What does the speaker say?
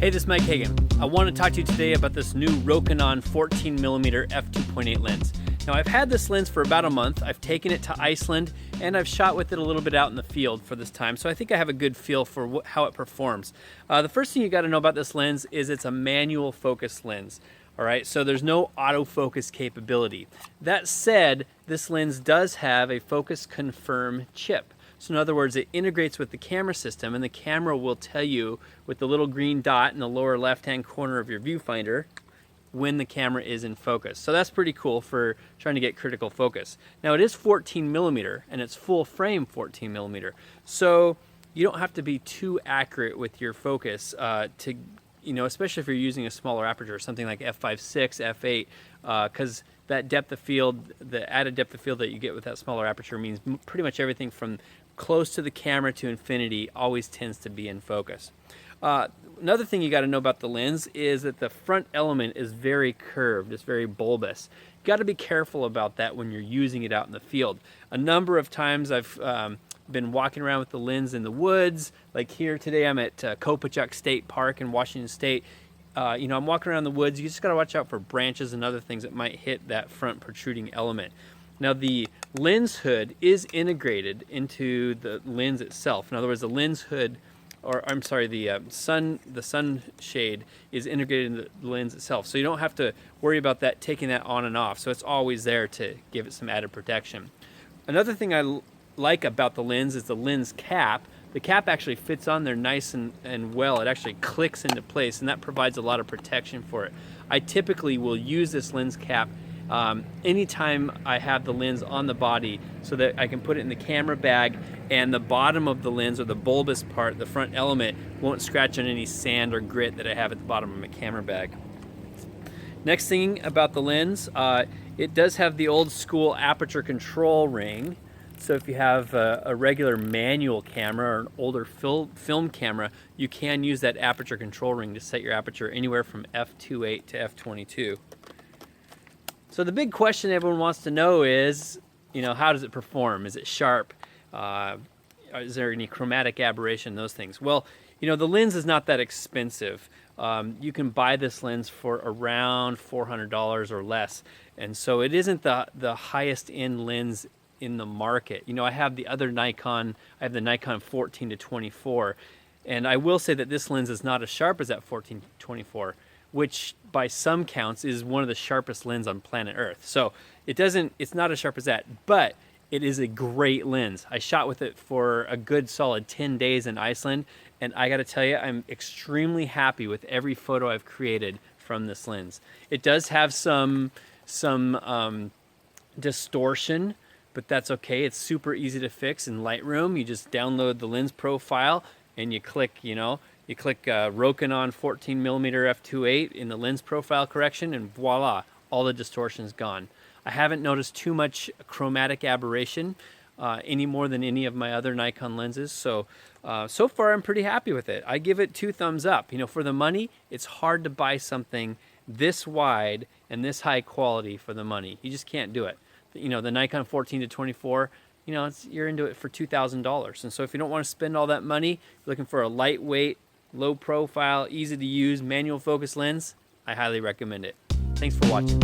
Hey, this is Mike Hagen. I want to talk to you today about this new Rokinon 14mm f2.8 lens. Now, I've had this lens for about a month. I've taken it to Iceland and I've shot with it a little bit out in the field for this time, so I think I have a good feel for how it performs. The first thing you got to know about this lens is it's a manual focus lens. All right, so there's no autofocus capability. That said, this lens does have a focus confirm chip. So in other words, it integrates with the camera system, and the camera will tell you with the little green dot in the lower left-hand corner of your viewfinder when the camera is in focus. So that's pretty cool for trying to get critical focus. Now it is 14mm and it's full frame 14mm. So you don't have to be too accurate with your focus especially if you're using a smaller aperture, something like f5.6, f8, because that depth of field, the added depth of field that you get with that smaller aperture means pretty much everything from close to the camera to infinity always tends to be in focus. Another thing you got to know about the lens is that the front element is very curved, it's very bulbous. You got to be careful about that when you're using it out in the field. A number of times I've been walking around with the lens in the woods, like here today I'm at Kopachuk State Park in Washington State. I'm walking around the woods. You just got to watch out for branches and other things that might hit that front protruding element. Now the lens hood is integrated into the lens itself. In other words, the lens hood, the sunshade is integrated in the lens itself. So you don't have to worry about that taking that on and off. So it's always there to give it some added protection. Another thing I like about the lens is the lens cap. The cap actually fits on there nice and well. It actually clicks into place, and that provides a lot of protection for it. I typically will use this lens cap anytime I have the lens on the body so that I can put it in the camera bag and the bottom of the lens, or the bulbous part, the front element, won't scratch on any sand or grit that I have at the bottom of my camera bag. Next thing about the lens, it does have the old school aperture control ring. So if you have a regular manual camera or an older film camera, you can use that aperture control ring to set your aperture anywhere from f2.8 to f22. So the big question everyone wants to know is, how does it perform? Is it sharp? Is there any chromatic aberration? Those things. Well, the lens is not that expensive. You can buy this lens for around $400 or less, and so it isn't the highest end lens in the market. I have the other Nikon. I have the Nikon 14-24, and I will say that this lens is not as sharp as that 14-24, which by some counts is one of the sharpest lenses on planet Earth. So it's not as sharp as that, but it is a great lens. I shot with it for a good solid 10 days in Iceland, and I got to tell you, I'm extremely happy with every photo I've created from this lens. It does have some distortion, but that's okay. It's super easy to fix in Lightroom. You just download the lens profile and you click, Rokinon 14mm f2.8 in the lens profile correction, and voila, all the distortion's gone. I haven't noticed too much chromatic aberration any more than any of my other Nikon lenses. So far I'm pretty happy with it. I give it 2 thumbs up. For the money, it's hard to buy something this wide and this high quality for the money. You just can't do it. The Nikon 14-24, you're into it for $2,000. And so if you don't want to spend all that money, you're looking for a lightweight, low profile, easy to use manual focus lens, I highly recommend it. Thanks for watching.